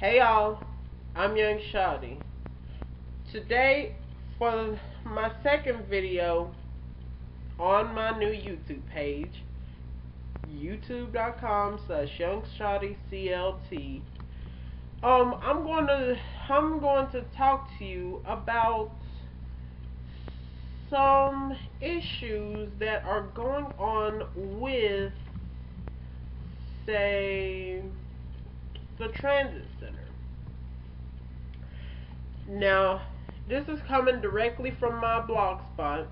Hey y'all, I'm Young Shawty. Today, for my second video on my new YouTube page, youtube.com/YoungShawtyCLT, I'm going to talk to you about some issues that are going on with, say, the transit center. Now, this is coming directly from my BlogSpot.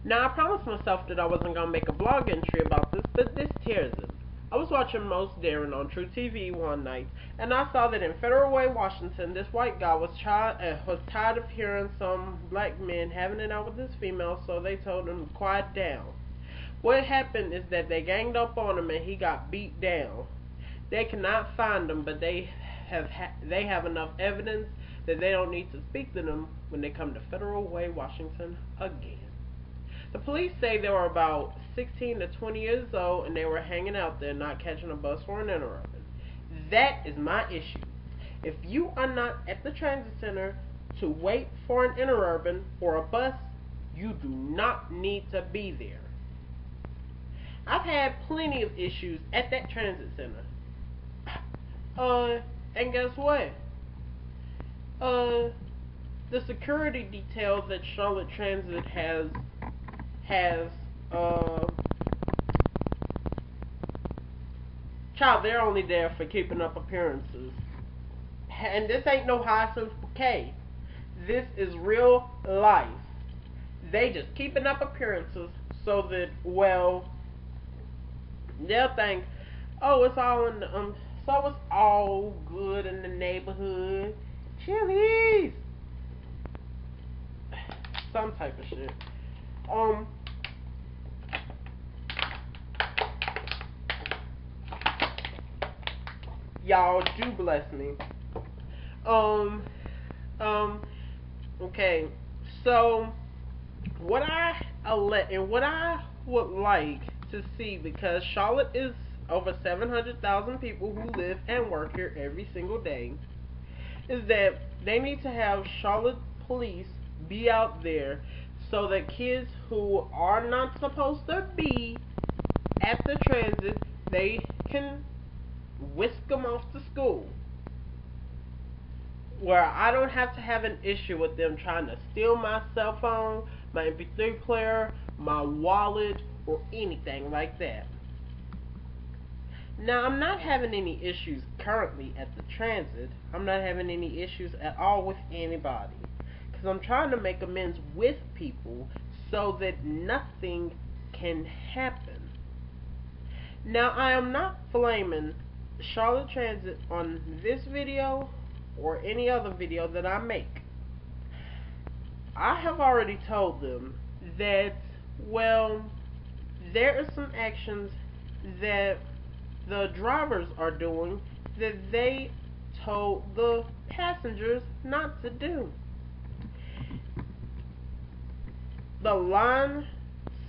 Now, I promised myself that I wasn't going to make a blog entry about this, but this tears it. I was watching Most Daring on True TV one night, and I saw that in Federal Way, Washington, this white guy was tired of hearing some black men having it out with this female, so they told him to quiet down. What happened is that they ganged up on him and he got beat down. They cannot find him, but they have enough evidence that they don't need to speak to them when they come to Federal Way, Washington again. The police say they were about 16 to 20 years old and they were hanging out there not catching a bus or an interurban. That is my issue. If you are not at the transit center to wait for an interurban or a bus, you do not need to be there. I've had plenty of issues at that transit center. And guess what? The security details that Charlotte Transit has child, they're only there for keeping up appearances. And this ain't no Hyacinth Bouquet. This is real life. They just keeping up appearances so that, well, they'll think, oh, it's all in the, so it's all good in the neighborhood. Chili's. Some type of shit. Y'all do bless me. Okay. So what I would like to see, because Charlotte is over 700,000 people who live and work here every single day, is that they need to have Charlotte police be out there so that kids who are not supposed to be at the transit, they can whisk them off to school. Where I don't have to have an issue with them trying to steal my cell phone, my MP3 player, my wallet, or anything like that. Now, I'm not having any issues currently at the transit. I'm not having any issues at all with anybody. Because I'm trying to make amends with people so that nothing can happen. Now, I am not blaming Charlotte Transit on this video or any other video that I make. I have already told them that, well, there are some actions that the drivers are doing that they told the passengers not to do. The line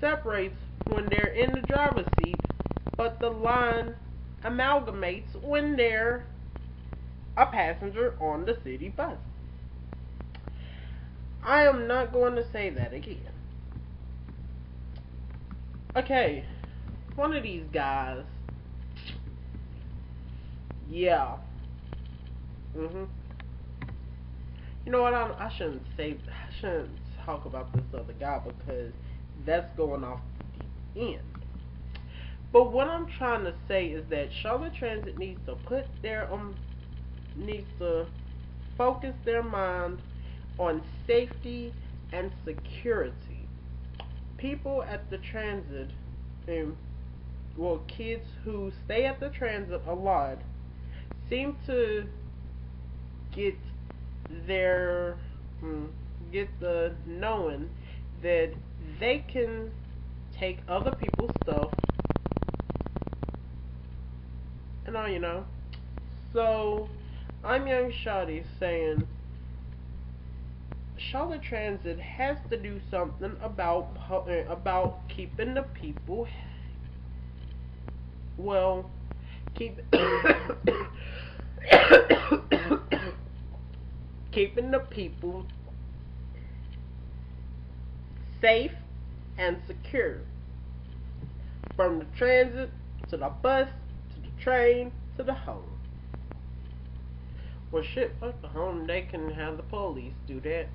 separates when they're in the driver's seat, but the line amalgamates when they're a passenger on the city bus. I am not going to say that again. Okay, one of these guys. Yeah. You know what? I shouldn't talk about this other guy because that's going off the end. But what I'm trying to say is that Charlotte Transit needs to focus their mind on safety and security. People at the transit, kids who stay at the transit a lot, seem to get the knowing that they can take other people's stuff, and all, you know. So I'm Young Shawty saying Charlotte Transit has to do something about keeping the people, well, keep keeping the people safe and secure. From the transit, to the bus, to the train, to the home. Well shit, fuck the home, they can have the police do that.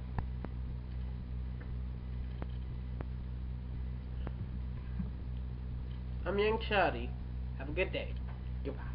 I'm Young Chuddy. Have a good day. Goodbye.